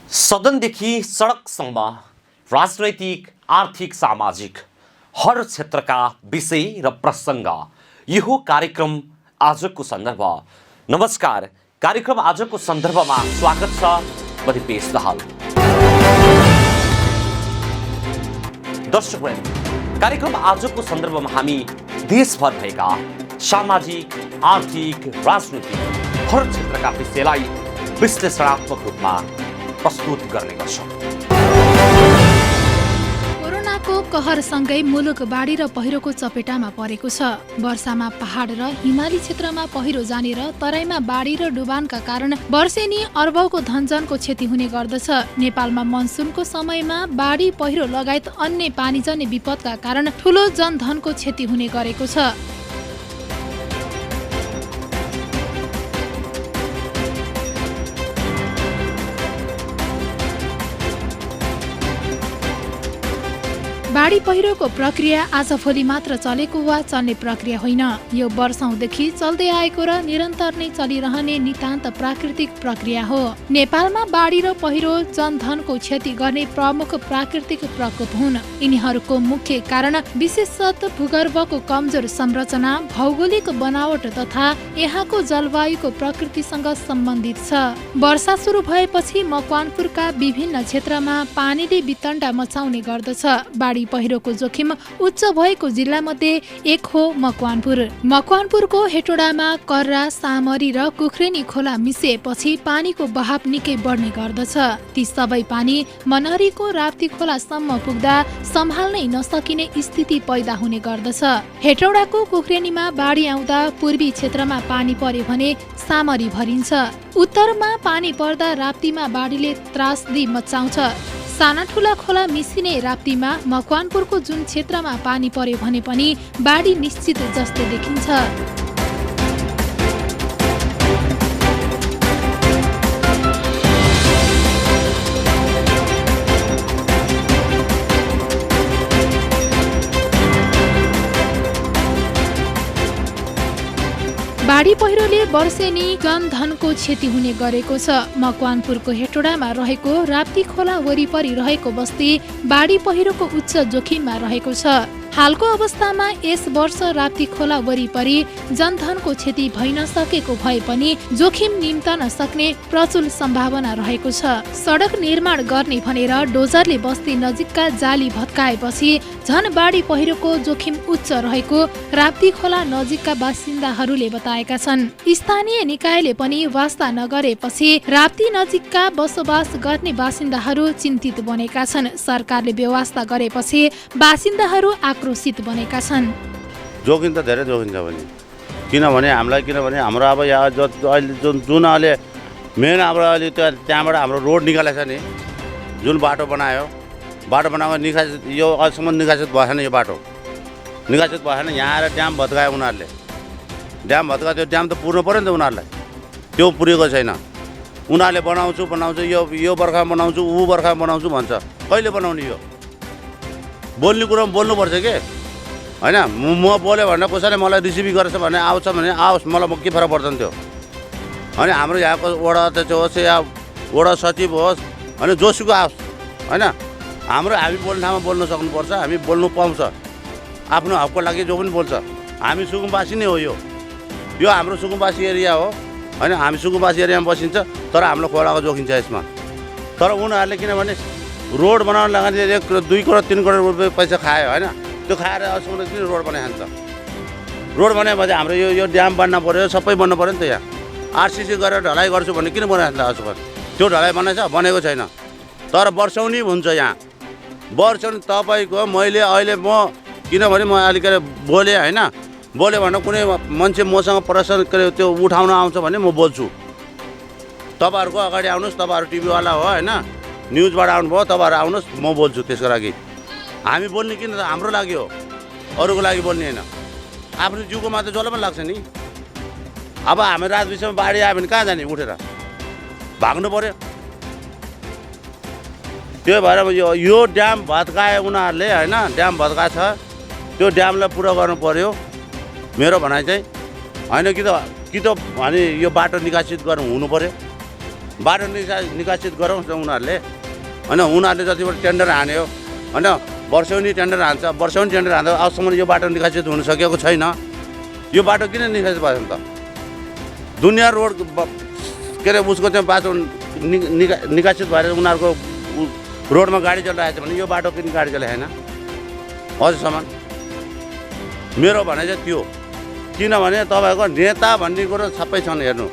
सदनदेखि सडकसम्म राजनैतिक, आर्थिक, सामाजिक हर क्षेत्रका विषय र प्रसङ्ग यो कार्यक्रम आजको सन्दर्भ। नमस्कार, कार्यक्रम आजको सन्दर्भमा स्वागत छ। म दिपेश दाहाल। दर्शकवृन्द, कार्यक्रम आजको सन्दर्भमा हामी देशभर भएका सामाजिक, आर्थिक, राजनीतिक हर क्षेत्रका विषयलाई विश्लेषणात्मक रूपमा प्रस्तुत गर्ने गर्छौँ। कोरोनाको कहरसँगै मुलुक बाढी र पहिरोको चपेटामा परेको छ। वर्षामा पहाड र हिमाली क्षेत्रमा पहिरो जाने र तराईमा बाढी र डुबानका कारण वर्षेनी अर्बौंको धनजनको क्षति हुने गर्दछ। नेपालमा मनसुनको समयमा बाढी पहिरो लगायत अन्य पानीजन्य विपदका कारण ठूलो जनधनको क्षति हुने गरेको छ। बाढी पहिरोको प्रक्रिया आजभोलि मात्र चलेको वा चल्ने प्रक्रिया होइन। यो वर्षौंदेखि चल्दै आएको र निरन्तर नै चलिरहने नितान्त प्राकृतिक प्रक्रिया हो। नेपालमा बाढी र पहिरो जनधनको क्षति गर्ने प्रमुख प्राकृतिक प्रकोप हुन्। यिनीहरूको मुख्य कारण विशेषतः भूगर्भको कमजोर संरचना, भौगोलिक बनावट तथा यहाँको जलवायुको प्रकृतिसँग सम्बन्धित छ। वर्षा सुरु भएपछि मकवानपुरका विभिन्न क्षेत्रमा पानीले वितण्डा मचाउने गर्दछ। बाढी पहिरोको जोखिम उच्च भएको जिल्ला मध्ये एक हो मकवानपुर। मकवानपुरको हेटोडामा कर्रा, सामरी र कुख्रेनी खोला मिसिएपछि पानीको बहाव निकै बढ्ने गर्दछ। ती सबै पानी मनहरीको राप्ती खोलासम्म पुग्दा सम्हाल्नै नसकिने स्थिति पैदा हुने गर्दछ। हेटौडाको कुख्रेनीमा बाढी आउँदा पूर्वी क्षेत्रमा पानी पर्यो भने सामरी भरिन्छ। उत्तरमा पानी पर्दा राप्तीमा बाढीले त्रासदी मचाउँछ। साना ठुला खोला मिसिने राप्तीमा मकवानपुरको जुन क्षेत्रमा पानी पर्यो भने पनि बाढी निश्चित जस्तै देखिन्छ। बाढी पहिरोले वर्षेनी जनधनको क्षति हुने गरेको छ। मकवानपुरको हेटोडामा रहेको राप्ती खोला वरिपरि रहेको बस्ती बाढी पहिरोको उच्च जोखिममा रहेको छ। हालको अवस्थामा यस वर्ष राप्ती खोला वरिपरि जनधनको क्षति भइ नसकेको भए पनि जोखिम निम्तन सक्ने प्रचुर सम्भावना रहेको छ। सडक निर्माण गर्ने भनेर डोजरले बस्ती नजिकका जाली भत्काएपछि झन बाढी पहिरोको जोखिम उच्च रहेको राप्ती खोला नजिकका बासिन्दाहरूले बताएका छन्। स्थानीय निकायले पनि वास्ता नगरेपछि राप्ती नजिकका बसोबास गर्ने बासिन्दाहरू चिन्तित बनेका छन्। सरकारले व्यवस्था गरेपछि बासिन्दाहरू आक्रोशित बनेका छन्। जोखिम त धेरै जोखिम छ भने किनभने हाम्रो अब यहाँ अहिले जुन अहिले मेन अब अहिले त्यहाँबाट हाम्रो रोड निकालेको छ नि, जुन बाटो बनायो, बाटो बनाएको निकासित यो अहिलेसम्म निकासित भएन। यो बाटो निकासित भएन। यहाँ आएर ड्याम भत्कायो उनीहरूले। ड्याम भत्कायो, त्यो ड्याम त पुर्नु पऱ्यो नि त उनीहरूलाई। त्यो पुरेको छैन। उनीहरूले बनाउँछु यो बर्खामा बनाउँछु, ऊ बर्खामा बनाउँछु भन्छ। कहिले बनाउने? यो बोल्ने कुरो बोल्नुपर्छ के होइन। म बोल्यो भने कसैले मलाई रिसिभ गरेछ भने आउँछ भने आओस्, मलाई के फरक पर्छ नि त्यो। अनि हाम्रो यहाँको वडा अध्यक्ष होस् या वडा सचिव होस्, अनि जोसुकै आओस् होइन। हामी बोल्ने ठाउँमा बोल्न सक्नुपर्छ। हामी बोल्नु पाउँछ। आफ्नो हकको लागि जो पनि बोल्छ। हामी सुकुम्बासी नै हो। यो हाम्रो सुकुम्बासी एरिया हो होइन। हामी सुकुम्बासी एरियामा बसिन्छ, तर हाम्रो खोलाको जोखिम छ यसमा। तर उनीहरूले किनभने रोड बनाउन लगाने 1-2 करोड 3 करोड रुपियाँ पैसा खायो होइन। त्यो खाएर अहिलेसम्म किन रोड बनाइहाल्छ? रोड बनाएपछि हाम्रो यो ड्याम बन्न पऱ्यो, सबै बन्नु पऱ्यो नि त। यहाँ आरसिसी गरेर ढलाइ गर्छु भने किन बनाइहाल्छ अहिलेसम्म? त्यो ढलाइ बनाएछ? बनेको छैन। तर वर्षौनी हुन्छ यहाँ। वर्षौनी तपाईँको मैले अहिले किनभने म अलिकति बोलेँ होइन। बोल्यो भने कुनै मान्छे मसँग प्रश्न त्यो उठाउन आउँछ भने म बोल्छु। तपाईँहरूको अगाडि आउनुहोस्। तपाईँहरू टिभीवाला हो होइन, न्युजबाट आउनुभयो, तपाईँहरू आउनुहोस्, म बोल्छु। त्यसको लागि हामी बोल्ने किन त हाम्रो लागि हो, अरूको लागि बोल्ने होइन। आफ्नो जिउको मात्र जसलाई पनि लाग्छ नि। अब हामी रात बिचमा बाढी आयो भने कहाँ जाने? उठेर भाग्नु पऱ्यो। त्यो भएर यो ड्याम भत्कायो उनीहरूले होइन। ड्याम भत्काएको छ, त्यो ड्यामलाई पुरा गर्नु पऱ्यो मेरो भनाइ चाहिँ होइन। कि त अनि यो बाटो निकासित गर्नु हुनु पऱ्यो। बाटो निकासित गरौँ न उनीहरूले होइन। उनीहरूले जतिबाट टेन्डर हान्यो होइन, वर्षौनी टेन्डर हान्छ, वर्षौनी टेन्डर हान्दा अबसम्म यो बाटो निकासित हुन सकेको छैन। यो बाटो किन निकासित भयो त? दुनियाँ रोड के अरे उसको चाहिँ बाटो निकासित भएर उनीहरूको रोडमा गाडी चलिरहेको छ भने यो बाटो किन गाडी चलेको छैन अझसम्म? मेरो भनाइ चाहिँ त्यो। किनभने तपाईँको नेता भन्ने कुरो सबै छन्। हेर्नु,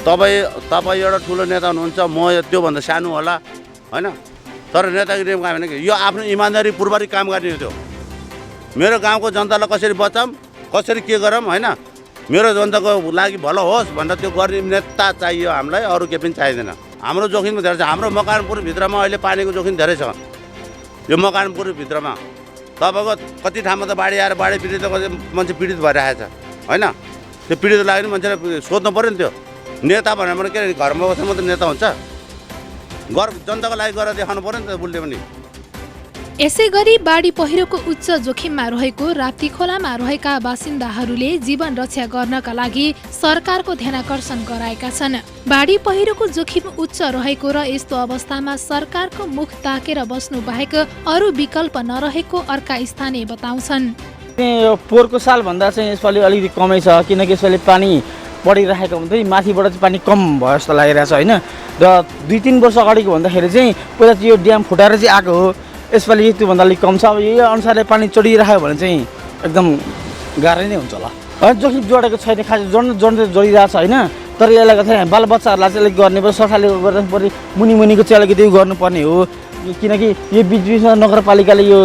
तपाईँ एउटा ठुलो नेता हुनुहुन्छ, म त्योभन्दा सानो होला होइन, तर नेतागिरी काम होइन कि यो आफ्नो इमान्दारी पूर्वक काम गर्ने हो। त्यो मेरो गाउँको जनतालाई कसरी बचाऊँ, कसरी के गरौँ होइन, मेरो जनताको लागि भलो होस् भनेर त्यो गर्ने नेता चाहियो हामीलाई, अरू केही पनि चाहिँदैन। हाम्रो जोखिम धेरै छ। हाम्रो मकवानपुरभित्रमा अहिले पानीको जोखिम धेरै छ। यो मकवानपुरभित्रमा तपाईँको कति ठाउँमा त बाढी आएर बाढी पीडित मान्छे पीडित भइरहेको छ होइन। त्यो पीडित लाग्यो भने मान्छेलाई सोध्नु पऱ्यो नि। त्यो नेता भनेर पनि के घरमा बसेर मात्रै नेता हुन्छ? जनताको लागि गरेर देखाउनु पऱ्यो नि त बुझ्यो भने। यसै गरी बाढी पहिरोको उच्च जोखिममा रहेको राप्ती खोलामा रहेका बासिन्दाहरूले जीवन रक्षा गर्नका लागि सरकारको ध्यानाकर्षण गराएका छन्। बाढी पहिरोको जोखिम उच्च रहेको र यस्तो अवस्थामा सरकारको मुख ताकेर बस्नु बाहेक अरू विकल्प नरहेको अर्का स्थानीय बताउँछन्। पोहोरको सालभन्दा चाहिँ यसपालि अलिकति कमै छ, किनकि यसपालि पानी बढिरहेको हुँदै माथिबाट चाहिँ पानी कम भयो जस्तो लागिरहेको छ होइन। र 2-3 वर्ष अगाडिको भन्दाखेरि चाहिँ पहिला चाहिँ यो ड्याम फुटाएर चाहिँ आएको हो, यसपालि त्योभन्दा अलिक कम छ। अब यो अनुसारले पानी चढिरहेको भने चाहिँ एकदम गाह्रो नै हुन्छ होला। जोखिम जोडेको छैन, खास जोड्दै जोडिरहेको छ होइन। तर यसलाई गर्दा बालबच्चाहरूलाई चाहिँ अलिक गर्ने भयो, सरकारले गर्दा पऱ्यो मुनिको चाहिँ अलिकति गर्नुपर्ने हो। किनकि यो बिचमा नगरपालिकाले यो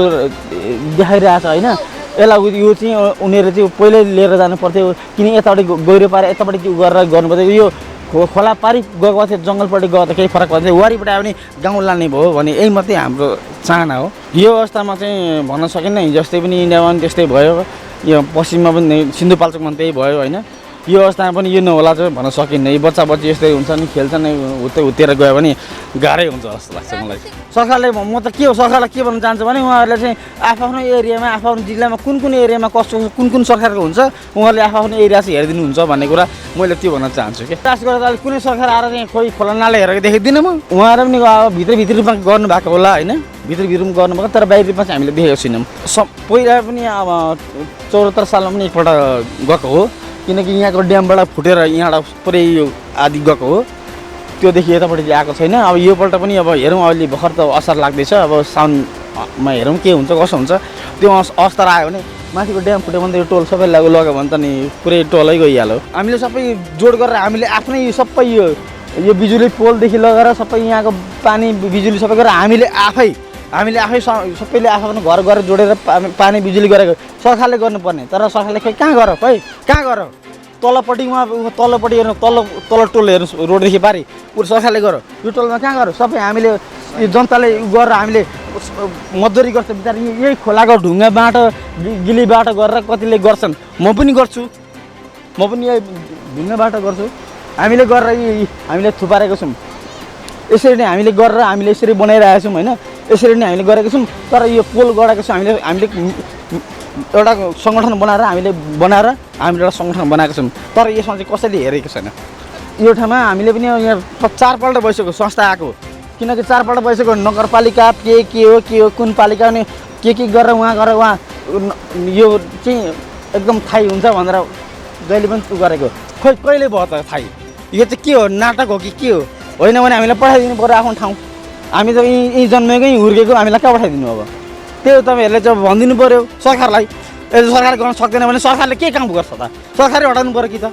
देखाइरहेको छ होइन। यसलाई यो चाहिँ उनीहरू चाहिँ पहिल्यै लिएर जानु पर्थ्यो, किन यतापट्टि गहिरो पारेर यतापट्टि गरेर गर्नुपर्थ्यो। यो खोला पारि गएको थियो, जङ्गलपट्टि गएको त केही फरक पर्दैन, वारिपट्टि आयो भने गाउँ लाने भयो भने यही मात्रै हाम्रो चाहना हो। यो अवस्थामा चाहिँ भन्न सकिन्न, जस्तै पनि इन्डियामा पनि त्यस्तै भयो, यो पश्चिममा पनि सिन्धुपाल्चोकमा त्यही भयो होइन। यो अवस्थामा पनि यो नहोला चाहिँ भन्न सकिन्न। यो बच्चा यस्तै हुन्छ नि, खेल्छन् उत्तिर गयो भने गाह्रै हुन्छ जस्तो लाग्छ मलाई। सरकारले म त के हो, सरकारलाई के भन्न चाहन्छु भने उहाँहरूले चाहिँ आफ्नो एरियामा आफ्नो जिल्लामा कुन एरियामा कस्तो कुन सरकारको हुन्छ उहाँहरूले आफ्नो एरिया चाहिँ हेरिदिनुहुन्छ भन्ने कुरा मैले त्यो भन्न चाहन्छु कि। खास गरेर अहिले कुनै सरकार आएर चाहिँ खोइ खोला नाला हेरेको देखिदिनँ म। उहाँहरू पनि अब भित्र रूपमा गर्नुभएको होला होइन, भित्र रूपमा गर्नुभएको, तर बाहिर रूपमा चाहिँ हामीले देखेको छैनौँ। पहिला पनि अब 74 सालमा पनि एकपल्ट गएको हो, किनकि यहाँको ड्यामबाट फुटेर यहाँबाट पुरै आदि गएको हो, त्योदेखि यतापट्टि आएको छैन। अब योपल्ट पनि अब हेरौँ, अहिले भर्खर त असर लाग्दैछ, अब साउनमा हेरौँ के हुन्छ कसो हुन्छ। त्यो अवस्था आयो भने माथिको ड्याम फुट्यो भने त यो टोल सबै लग्यो भने त नि पुरै टोलै गइहाल्यो। हामीले सबै जोड गरेर हामीले आफ्नै सबै यो बिजुली पोलदेखि लगेर सबै यहाँको पानी बिजुली सबै गरेर हामीले आफै सबैले आफ्नो घर घर जोडेर पानी बिजुली गरेको सरकारले गर्नुपर्ने। तर सरकारले कहाँ गर तलपट्टि हेर्नु, तल टोल हेर्नु, रोडदेखि पारि सरकारले गर, यो टोलमा कहाँ गर, सबै हामीले यो जनताले गरेर हामीले मजदुरी गर्छ। बिचरा यही खोलाको ढुङ्गा बाटो गिली बाटो गरेर कतिले गर्छन्, म पनि गर्छु, म पनि यही ढुङ्गा बाटो गर्छु। हामीले गरेर हामीले थुपारेको छौँ, यसरी नै हामीले गरेर हामीले यसरी बनाइरहेको छौँ होइन, यसरी नै हामीले गरेको छौँ। तर यो पोल गढेको छ हामीले एउटा सङ्गठन बनाएर हामीले एउटा सङ्गठन बनाएको छौँ, तर यसमा चाहिँ कसैले हेरेको छैन। यो ठाउँमा हामीले पनि यहाँ 4पल्ट भइसक्यो संस्था आएको, किनकि 4पल्ट भइसक्यो नगरपालिका के हो कुन पालिका नि के गरेर उहाँ यो चाहिँ एकदम थाहै हुन्छ भनेर जहिले पनि गरेको, खोइ कहिले भयो त थाहै। यो चाहिँ के हो, नाटक हो कि के हो? होइन भने हामीलाई पठाइदिनु पऱ्यो आफ्नो ठाउँ, हामी त यहीँ जन्मेकै हुर्केको, हामीलाई कहाँ पठाइदिनु? अब त्यो तपाईँहरूले चाहिँ भनिदिनु पऱ्यो सरकारलाई। यदि सरकारले गर्न सक्दैन भने सरकारले के काम गर्छ त? सरकारले हटाउनु पऱ्यो कि त,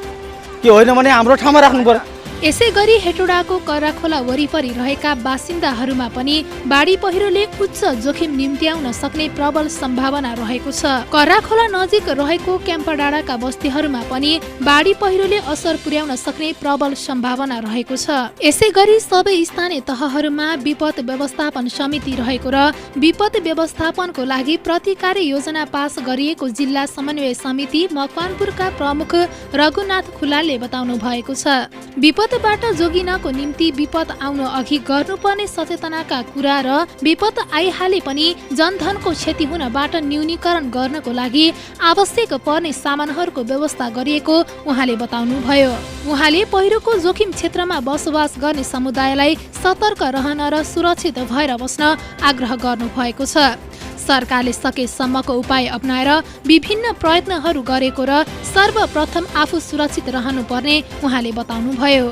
के होइन भने हाम्रो ठाउँमा राख्नु पऱ्यो। यसै गरी हेटौडाको कराखोला वरिपरि रहेका बासिन्दाहरूमा पनि बाढी पहिरोले उच्च जोखिम निम्त्याउन सक्ने प्रबल सम्भावना रहेको छ। कराखोला नजिक रहेको क्याम्पडाँडाका बस्तीहरूमा पनि बाढी पहिरोले असर पुर्याउन सक्ने प्रबल सम्भावना रहेको छ। यसै गरी सबै स्थानीय तहहरूमा विपद व्यवस्थापन समिति रहेको र विपद व्यवस्थापनको लागि प्रतिकारी योजना पास गरिएको जिल्ला समन्वय समिति मकवानपुरका प्रमुख रघुनाथ खुलालले बताउनु भएको छ। विपद विपदबाट जोगिनको निम्ति विपद आउन अघि गर्नुपर्ने सचेतनाका कुरा र विपद आइहाले पनि जनधनको क्षति हुनबाट न्यूनीकरण गर्नको लागि आवश्यक पर्ने सामानहरूको व्यवस्था गरिएको उहाँले बताउनुभयो। उहाँले पहिरोको जोखिम क्षेत्रमा बसोबास गर्ने समुदायलाई सतर्क रहन र सुरक्षित भएर बस्न आग्रह गर्नुभएको छ। सरकारले सकेसम्मको उपाय अपनाएर विभिन्न प्रयत्नहरू गरेको र सर्वप्रथम आफू सुरक्षित रहनुपर्ने उहाँले बताउनुभयो।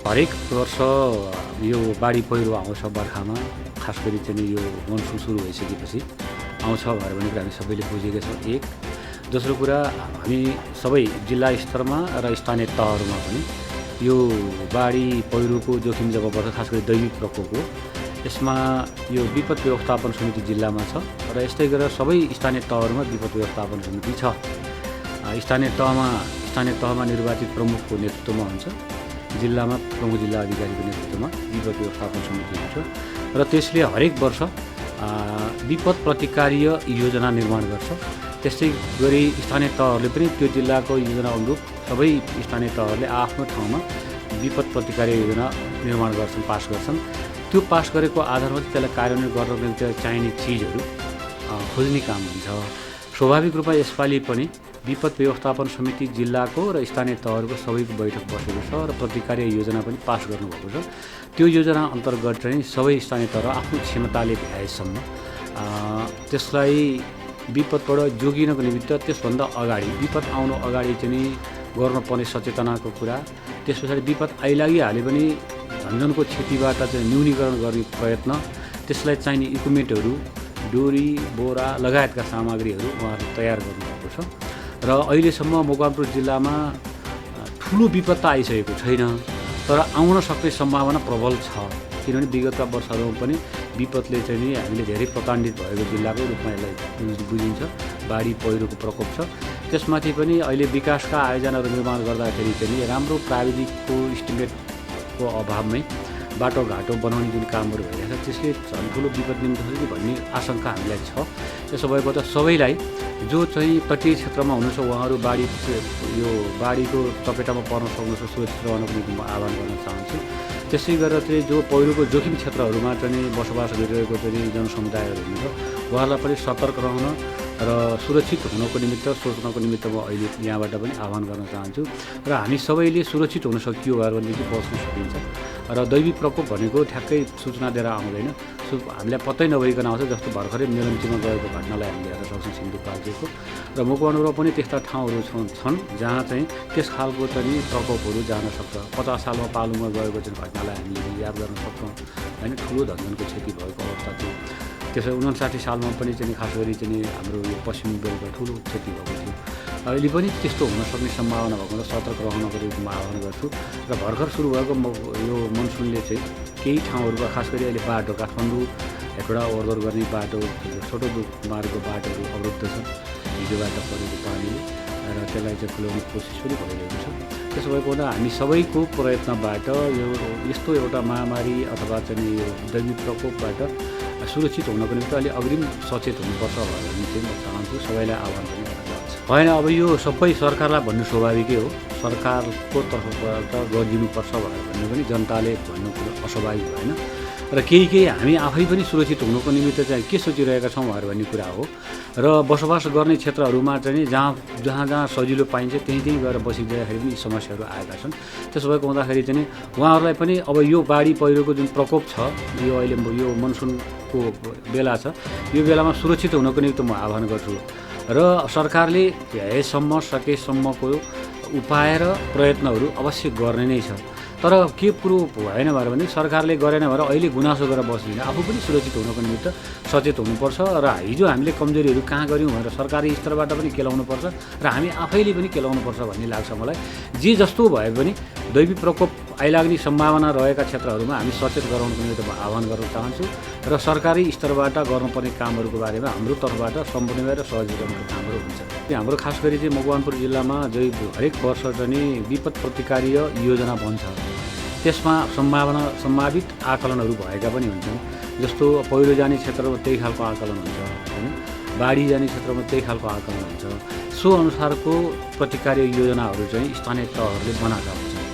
हरेक वर्ष यो बाढी पहिरो आउँछ बर्खामा, खास गरी चाहिँ यो मनसुन सुरु भइसकेपछि आउँछ भनेर पनि कुरा हामी सबैले बुझेका छौँ। एक दोस्रो कुरा, हामी सबै जिल्ला स्तरमा र स्थानीय तहहरूमा पनि यो बाढी पहिरोको जोखिम जब पर्छ, खास गरी दैविक प्रकोप हो, यसमा यो विपद व्यवस्थापन समिति जिल्लामा छ र यस्तै गरेर सबै स्थानीय तहहरूमा विपद व्यवस्थापन समिति छ। स्थानीय तहमा निर्वाचित प्रमुखको नेतृत्वमा हुन्छ, जिल्लामा प्रमुख जिल्ला अधिकारीको नेतृत्वमा विपद व्यवस्थापन समिति हुन्छ र त्यसले हरेक वर्ष विपद प्रतिकारीय योजना निर्माण गर्छ। त्यस्तै गरी स्थानीय तहहरूले पनि त्यो जिल्लाको योजना अनुरूप सबै स्थानीय तहहरूले आफ्नो ठाउँमा विपद प्रतिकारीय योजना निर्माण गर्छन्, पास गर्छन्। त्यो पास गरेको आधारमा त्यसलाई कार्यान्वयन गर्नको निम्ति चाहिने चिजहरू खोज्ने काम हुन्छ। स्वाभाविक रूपमा यसपालि पनि विपद व्यवस्थापन समिति जिल्लाको र स्थानीय तहहरूको सबैको बैठक बसेको छ र प्रतिकारीय योजना पनि पास गर्नुभएको छ। त्यो योजना अन्तर्गत चाहिँ सबै स्थानीय तह आफ्नो क्षमताले भ्याएसम्म त्यसलाई विपदबाट जोगिनको निमित्त त्यसभन्दा अगाडि, विपद आउनु अगाडि चाहिँ गर्नुपर्ने सचेतनाको कुरा, त्यस पछाडि विपद आइलागिहाले पनि झन्झनको क्षतिबाट चाहिँ न्यूनीकरण गर्ने प्रयत्न, त्यसलाई चाहिने इक्विपमेन्टहरू, डोरी, बोरा लगायतका सामग्रीहरू उहाँहरूले तयार गर्नुभएको छ र अहिलेसम्म मकवानपुर जिल्लामा ठुलो विपद त आइसकेको छैन, तर आउन सक्ने सम्भावना प्रबल छ। किनभने विगतका वर्षहरूमा पनि विपदले चाहिँ नि हामीले धेरै प्रताडित भएको जिल्लाको रूपमा यसलाई बुझिन्छ। बाढी पहिरोको प्रकोप छ, त्यसमाथि पनि अहिले विकासका आयोजनाहरू निर्माण गर्दाखेरि चाहिँ राम्रो प्राविधिकको इस्टिमेटको अभावमै बाटोघाटो बनाउने जुन कामहरू भइरहेको छ त्यसले झन् ठुलो विपद निम्ति सक्छ भन्ने आशंका हामीलाई छ। त्यसो भएको त सबैलाई जो चाहिँ तटीय क्षेत्रमा हुनुहुन्छ उहाँहरू यो बाढीको चपेटामा पर्न सक्नुहुन्छ, सुरक्षित रहनको निम्ति म आह्वान गर्न चाहन्छु। त्यसै गरेर चाहिँ जो पहिरोको जोखिम क्षेत्रहरूमा चाहिँ बसोबास गरिरहेको चाहिँ जनसमुदायहरू हुनुहुन्छ उहाँहरूलाई पनि सतर्क रहन र सुरक्षित हुनको निमित्त सोच्नको निमित्त म अहिले यहाँबाट पनि आह्वान गर्न चाहन्छु। र हामी सबैले सुरक्षित हुन सकियो भनेदेखि बस्न सकिन्छ र दैविक प्रकोप भनेको ठ्याक्कै सूचना दिएर आउँदैन, हामीलाई पत्तै नभइकन आउँछ। जस्तो भर्खरै मेलम्चीमा गएको घटनालाई हामीले हेर्न सक्छौँ सिन्धुपाल्चोकको, र मकवानपुरमा पनि त्यस्ता ठाउँहरू छन् जहाँ चाहिँ त्यस खालको चाहिँ प्रकोपहरू जान सक्छ। 50 सालमा पालुङमा गएको चाहिँ घटनालाई हामीले याद गर्न सक्छौँ होइन, ठुलो धनजनको क्षति भएको अवस्था थियो। त्यसै 59 सालमा पनि चाहिँ खास गरी चाहिँ हाम्रो यो पश्चिमी बेलमा ठुलो क्षति भएको थियो। अहिले पनि त्यस्तो हुन सक्ने सम्भावना भएकोले सतर्क रहनको निम्ति म आह्वान गर्छु। र भर्खर सुरु भएको यो मनसुनले चाहिँ केही ठाउँहरूमा खास गरी अहिले बाटो, काठमाडौँ हेटौँडा ओहोरदोहोर गर्ने बाटो, छोटो मार्गको बाटोहरू अवरुद्ध छ हिजोबाट परेको पानीले, र त्यसलाई चाहिँ खुलाउने कोसिस पनि भइरहेको छ। त्यसो भएको हुँदा हामी सबैको प्रयत्नबाट यो यस्तो एउटा महामारी अथवा चाहिँ यो दैविक प्रकोपबाट सुरक्षित हुनको निम्ति अलि अग्रिम सचेत हुनुपर्छ भनेर चाहिँ म चाहन्छु, सबैलाई आह्वान पनि गर्न चाहन्छु। होइन, अब यो सबै सरकारलाई भन्नु स्वाभाविकै हो, सरकारको तर्फबाट गरिदिनुपर्छ भनेर भन्नु पनि जनताले भन्नु कुरो अस्वाभाविक भएन। र केही हामी आफै पनि सुरक्षित हुनुको निमित्त चाहिँ के सोचिरहेका छौँ भनेर भन्ने कुरा हो। र बसोबास गर्ने क्षेत्रहरूमा चाहिँ जहाँ सजिलो पाइन्छ त्यहीँ गएर बसिदिँदाखेरि पनि समस्याहरू आएका छन्। त्यसो भएको हुँदाखेरि चाहिँ उहाँहरूलाई पनि अब यो बाढी पहिरोको जुन प्रकोप छ, यो अहिले यो मनसुनको बेला छ, यो बेलामा सुरक्षित हुनको निमित्त म आह्वान गर्छु। र सरकारले भ्याएसम्म सकेसम्मको उपाय र प्रयत्नहरू अवश्य गर्ने नै छ। तर के कुरो भएन भने सरकारले गरेन भनेर अहिले गुनासो गरेर बस्दैन, आफू पनि सुरक्षित हुनको निमित्त सचेत हुनुपर्छ। र हिजो हामीले कमजोरीहरू कहाँ गऱ्यौँ भनेर सरकारी स्तरबाट पनि केलाउनुपर्छ र हामी आफैले पनि केलाउनुपर्छ भन्ने लाग्छ मलाई। जे जस्तो भए पनि दैविक प्रकोप आइलाग्ने सम्भावना रहेका क्षेत्रहरूमा हामी सचेत गराउनको निमित्त म आह्वान गर्न चाहन्छु। र सरकारी स्तरबाट गर्नुपर्ने कामहरूको बारेमा हाम्रो तर्फबाट समन्वय र सहजीकरणको कामहरू हुन्छ। हाम्रो खास गरी चाहिँ मकवानपुर जिल्लामा हरेक वर्ष चाहिँ विपद प्रतिकारीय योजना बन्छ, त्यसमा सम्भावित आकलनहरू भएका पनि हुन्छन्। जस्तो पहिरो जाने क्षेत्रमा त्यही खालको आकलन हुन्छ होइन, बाढी जाने क्षेत्रमा त्यही खालको आकलन हुन्छ। सो अनुसारको प्रतिकारीय योजनाहरू चाहिँ स्थानीय तहहरूले बनाएका हुन्छन्।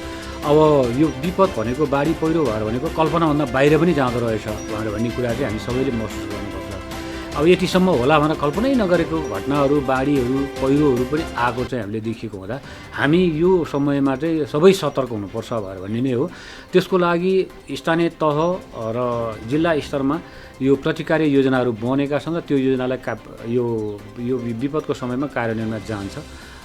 अब यो विपद भनेको बाढी पहिरो भएर भनेको कल्पनाभन्दा बाहिर पनि जाँदो रहेछ भनेर भन्ने कुरा चाहिँ हामी सबैले महसुस गर्नुपर्छ। अब यतिसम्म होला भनेर कल्पनै नगरेको घटनाहरू बाढीहरू पहिरोहरू पनि आएको चाहिँ हामीले देखेको हुँदा हामी यो समयमा चाहिँ सबै सतर्क हुनुपर्छ भनेर भन्ने नै हो। त्यसको लागि स्थानीय तह र जिल्ला स्तरमा यो प्रतिकारी योजनाहरू बनेका छन् र त्यो योजनालाई यो विपदको समयमा कार्यान्वयनमा जान्छ।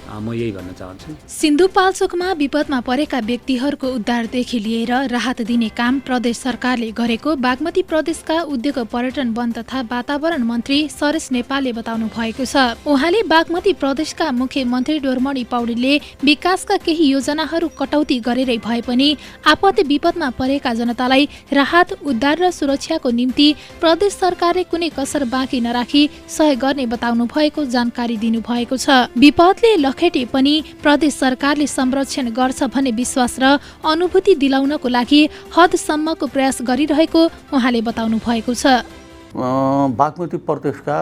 म यही भन्न चाहन्छु। सिन्धुपाल्चोकमा विपदमा परेका व्यक्तिहरूको उद्धारदेखि लिएर राहत दिने काम प्रदेश सरकारले गरेको बागमती प्रदेशका उद्योग पर्यटन वन तथा वातावरण मन्त्री सरेश नेपालले बताउनु भएको छ। उहाँले बागमती प्रदेशका मुख्यमन्त्री डोरमणि पौडेलले विकासका केही योजनाहरू कटौती गरेरै भए पनि आपत्ति विपदमा परेका जनतालाई राहत उद्धार र सुरक्षाको निम्ति प्रदेश सरकारले कुनै कसर बाँकी नराखी सहयोग गर्ने बताउनु भएको जानकारी दिनुभएको छ। विपदले लखेटे पनि प्रदेश सरकारले संरक्षण गर्छ भन्ने विश्वास र अनुभूति दिलाउनको लागि हदसम्मको प्रयास गरिरहेको उहाँले बताउनु भएको छ। बागमती प्रदेशका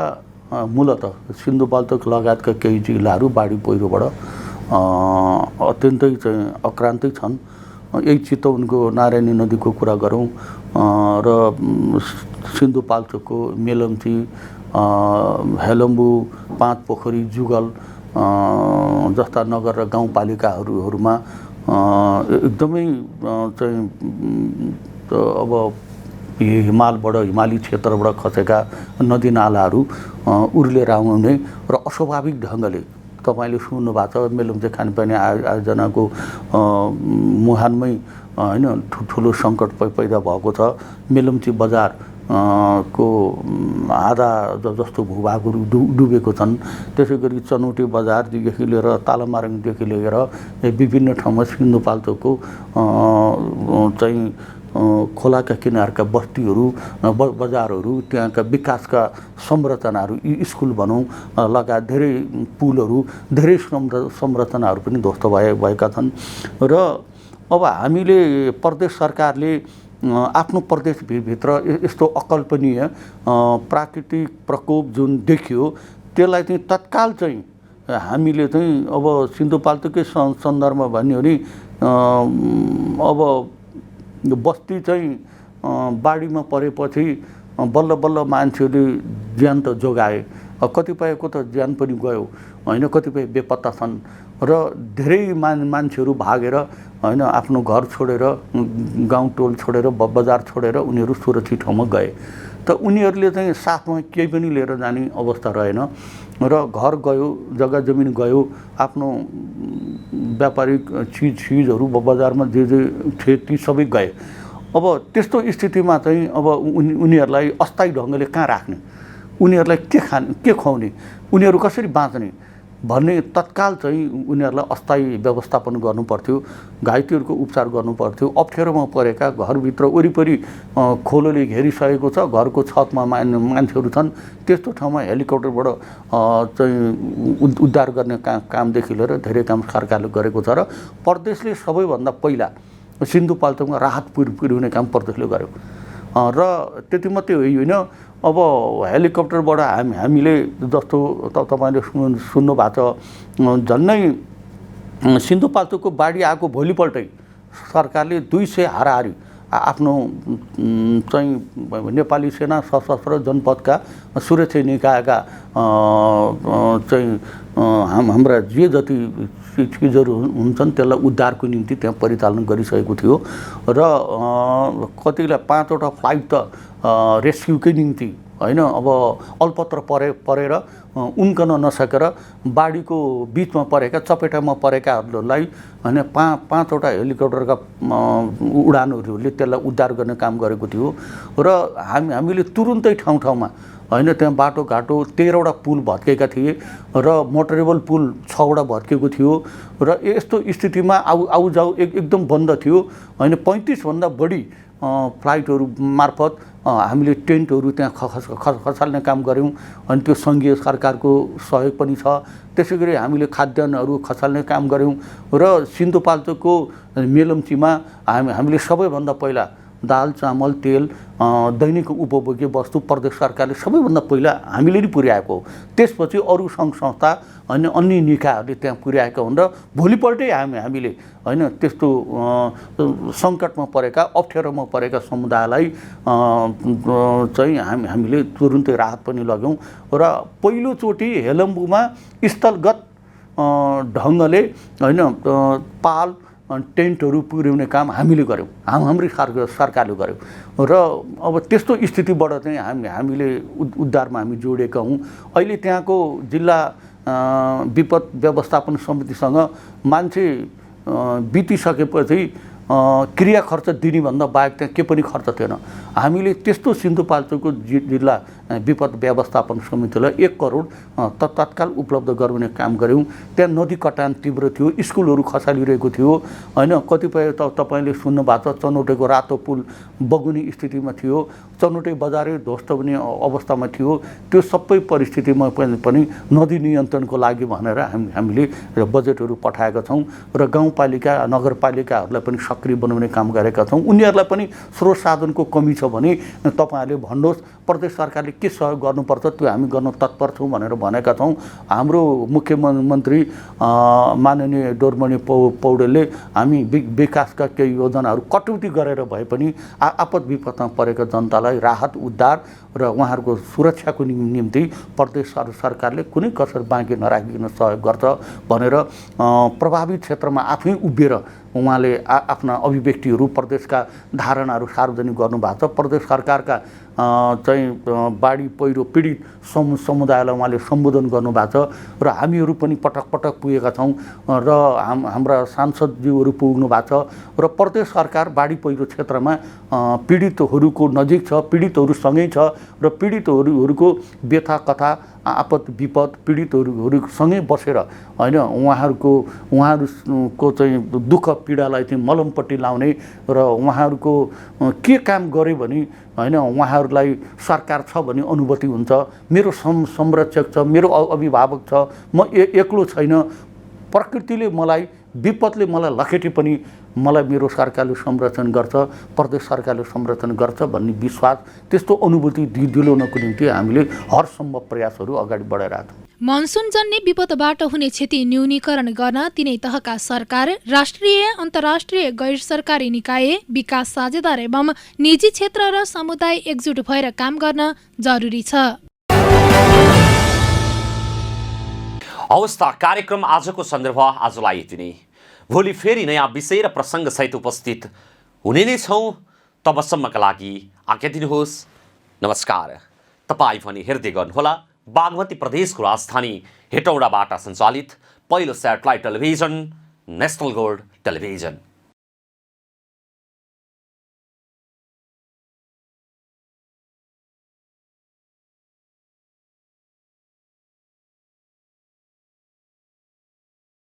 मूलत सिन्धुपाल्चोक लगायतका केही जिल्लाहरू बाढी पहिरोबाट अत्यन्तै चाहिँ आक्रान्तित छन्। यही चितवनको नारायणी नदीको कुरा गरौँ र सिन्धुपाल्चोकको मेलम्ची, हेलम्बु, पाँच पोखरी, जुगल जस्ता नगर र गाउँपालिकाहरूमा एकदमै चाहिँ अब हिमाली क्षेत्रबाट खसेका नदीनालाहरू उर्लेर आउने र अस्वाभाविक ढङ्गले तपाईँले सुन्नु भएको छ मेलम्ची खानेपानी आयोजनाको मुहानमै होइन ठुलो सङ्कट पैदा भएको छ। मेलम्ची बजार को आधा जस्तो भूभागहरू डुबेको छन्। त्यसै गरी चनौटे बजारदेखि लिएर तालामारङदेखि लिएर विभिन्न ठाउँमा सिन्धुपाल्चोकको चाहिँ खोलाका किनारका बस्तीहरू बजारहरू त्यहाँका विकासका संरचनाहरू स्कुल भनौँ लगायत धेरै पुलहरू धेरै संरचनाहरू पनि ध्वस्त भएका छन्। र अब हामीले प्रदेश सरकारले आफ्नो प्रदेशभित्र यस्तो अकल्पनीय प्राकृतिक प्रकोप जुन देखियो त्यसलाई चाहिँ तत्काल चाहिँ हामीले चाहिँ अब सिन्धुपाल्चोकै सन्दर्भमा भन्यो भने अब बस्ती चाहिँ बाढीमा परेपछि बल्ल बल्ल मान्छेले ज्यान त जोगाए, कतिपयको त ज्यान पनि गयो होइन, कतिपय बेपत्ता छन् र धेरै मान्छेहरू भागेर होइन आफ्नो घर छोडेर गाउँ टोल छोडेर बजार छोडेर उनीहरू सुरक्षित ठाउँमा गए। त उनीहरूले चाहिँ साथमा केही पनि लिएर जाने अवस्था रहेन र घर गयो, जग्गा जमिन गयो, आफ्नो व्यापारिक चिजहरू बजारमा जे थिए ती सबै गए। अब त्यस्तो स्थितिमा चाहिँ अब उनीहरूलाई अस्थायी ढङ्गले कहाँ राख्ने, उनीहरूलाई के खुवाउने, उनीहरू कसरी बाँच्ने भन्ने तत्काल चाहिँ उनीहरूलाई अस्थायी व्यवस्थापन गर्नुपर्थ्यो, घाइतेहरूको उपचार गर्नुपर्थ्यो। अप्ठ्यारोमा परेका घरभित्र वरिपरि खोलोले घेरिसकेको छ, घरको छतमा मान्छेहरू छन्, त्यस्तो ठाउँमा हेलिकप्टरबाट चाहिँ उद्धार गर्ने कामदेखि लिएर धेरै काम सरकारले गरेको छ र प्रदेशले सबैभन्दा पहिला सिन्धुपाल्चोकमा राहत पुर्याउने काम प्रदेशले गर्यो। र त्यति मात्रै होइन, अब हेलिकप्टरबाट हामीले जस्तो तपाईँले सुन्नु भएको छ झन्नै सिन्धुपाल्चोकको बाढी आएको भोलिपल्टै सरकारले 200 हाराहारी आफ्नो चाहिँ नेपाली सेना सशस्त्र जनपदका सुरक्षा निकायका चाहिँ हाम्रा जे जति चिजहरू हुन्छन् त्यसलाई उद्धारको निम्ति त्यहाँ परिचालन गरिसकेको थियो र कतिलाई 5वटा फ्लाइट त रेस्क्युकै निम्ति होइन अब अल्पत्र परेर उम्कन नसकेर बाढीको बिचमा परेका चपेटामा परेकाहरूलाई होइन 5वटा हेलिकप्टरका उडानहरूले त्यसलाई उद्धार गर्ने काम गरेको थियो र हामीले तुरुन्तै ठाउँमा होइन त्यहाँ बाटोघाटो 13वटा पुल भत्केका थिए र मोटरेबल पुल 6वटा भत्केको थियो र यस्तो स्थितिमा आउजाउ एकदम बन्द थियो होइन। 35भन्दा बढी फ्लाइटहरू मार्फत हामीले टेन्टहरू त्यहाँ खसाल्ने काम गऱ्यौँ अनि त्यो सङ्घीय सरकारको सहयोग पनि छ। त्यसै गरी हामीले खाद्यान्नहरू खसाल्ने काम गऱ्यौँ र सिन्धुपाल्चोकको मेलम्चीमा हामीले सबैभन्दा पहिला दाल चामल तेल दैनिक उपभोग्य वस्तु प्रदेश सरकारले सबैभन्दा पहिला हामीले नै पुर्याएको हो। त्यसपछि अरू सङ्घ संस्था अनि अन्य निकायहरूले त्यहाँ पुर्याएका हुन् र भोलिपल्टै हामीले होइन त्यस्तो सङ्कटमा परेका अप्ठ्यारोमा परेका समुदायलाई चाहिँ हामीले तुरुन्तै राहत पनि लग्यौँ र पहिलोचोटि हेलम्बुमा स्थलगत ढङ्गले होइन पाल टेन्टहरू पुर्याउने काम हामीले गऱ्यौँ, हाम्रै सरकारले गऱ्यौँ र अब त्यस्तो स्थितिबाट चाहिँ हामीले उद्धारमा हामी जोडेका हौँ। अहिले त्यहाँको जिल्ला विपद व्यवस्थापन समितिसँग मान्छे बितिसकेपछि क्रिया खर्च दिनेभन्दा बाहेक त्यहाँ के पनि खर्च थिएन। हामीले त्यस्तो सिन्धुपाल्चोकको जिल्ला विपद व्यवस्थापन समितिलाई 1 करोड तत्काल उपलब्ध गराउने काम गऱ्यौँ। त्यहाँ नदी कटान तीव्र थियो, स्कुलहरू खसालिरहेको थियो होइन। कतिपय तपाईँले सुन्नु भएको छ चनौटेको रातो पुल बगुनी स्थितिमा थियो, चनौटे बजारै ध्वस्त हुने अवस्थामा थियो। त्यो सबै परिस्थितिमा पनि नदी नियन्त्रणको लागि भनेर हामीले बजेटहरू पठाएका छौँ र गाउँपालिका नगरपालिकाहरूलाई पनि सक्रिय बनाउने काम गरेका छौँ। उनीहरूलाई पनि स्रोत साधनको कमी छ भने तपाईँहरूले भन्नुहोस्, प्रदेश सरकारले के सहयोग गर्नुपर्छ त्यो हामी गर्न तत्पर छौँ भनेर भनेका छौँ। हाम्रो मुख्यमन्त्री माननीय डोरमणि पौडेलले हामी विकासका केही योजनाहरू कटौती गरेर भए पनि आपद विपदमा परेका जनतालाई राहत उद्धार र उहाँहरूको सुरक्षाको निम्ति प्रदेश सरकारले कुनै कसर बाँकी नराखिकन सहयोग गर्छ भनेर प्रभावित क्षेत्रमा आफै उभिएर उहाँले आफ्ना अभिव्यक्तिहरू प्रदेशका धारणाहरू सार्वजनिक गर्नुभएको छ। प्रदेश सरकारका चाहिँ बाढी पहिरो पीडित समुदायलाई उहाँले सम्बोधन गर्नुभएको छ र हामीहरू पनि पटक पटक पुगेका छौँ र हाम्रा सांसदज्यूहरू पुग्नु भएको छ र प्रदेश सरकार बाढी पहिरो क्षेत्रमा पीडितहरूको नजिक छ, पीडितहरूसँगै छ र पीडितहरूको व्यथा कथा आपद विपद पीडितहरूसँगै बसेर होइन उहाँहरूको चाहिँ दुःख पीडालाई चाहिँ मलमपट्टि लाउने र उहाँहरूको के काम गरे भने होइन उहाँहरूलाई सरकार छ भन्ने अनुभूति हुन्छ। मेरो संरक्षक छ, मेरो अभिभावक छ, म एक्लो छैन, प्रकृतिले मलाई विपदले मलाई लखेटे पनि मलाई मेरो सरकारले संरक्षण गर्छ, प्रदेश सरकारले संरक्षण गर्छ भन्ने विश्वास त्यस्तो अनुभूति दिलाउनको निम्ति हामीले हर सम्भव प्रयासहरू अगाडि बढाइरहेका छौँ। मनसुनजन्य विपदबाट हुने क्षति न्यूनीकरण गर्न तिनै तहका सरकार, राष्ट्रिय अन्तर्राष्ट्रिय गैर सरकारी निकाय, विकास साझेदार एवं निजी क्षेत्र र समुदाय एकजुट भएर काम गर्न जरुरी छ। अवस्था कार्यक्रम आजको सन्दर्भ आजलाई यति नै। भोलि फेरि नयाँ विषय र प्रसङ्ग सहित उपस्थित हुने नै छौँ। तबसम्मका लागि आज्ञा दिनुहोस्। नमस्कार। तपाईँ पनि हेर्दै गर्नुहोला बागमती प्रदेशको राजधानी हेटौडाबाट सञ्चालित पहिलो satellite television national gold television.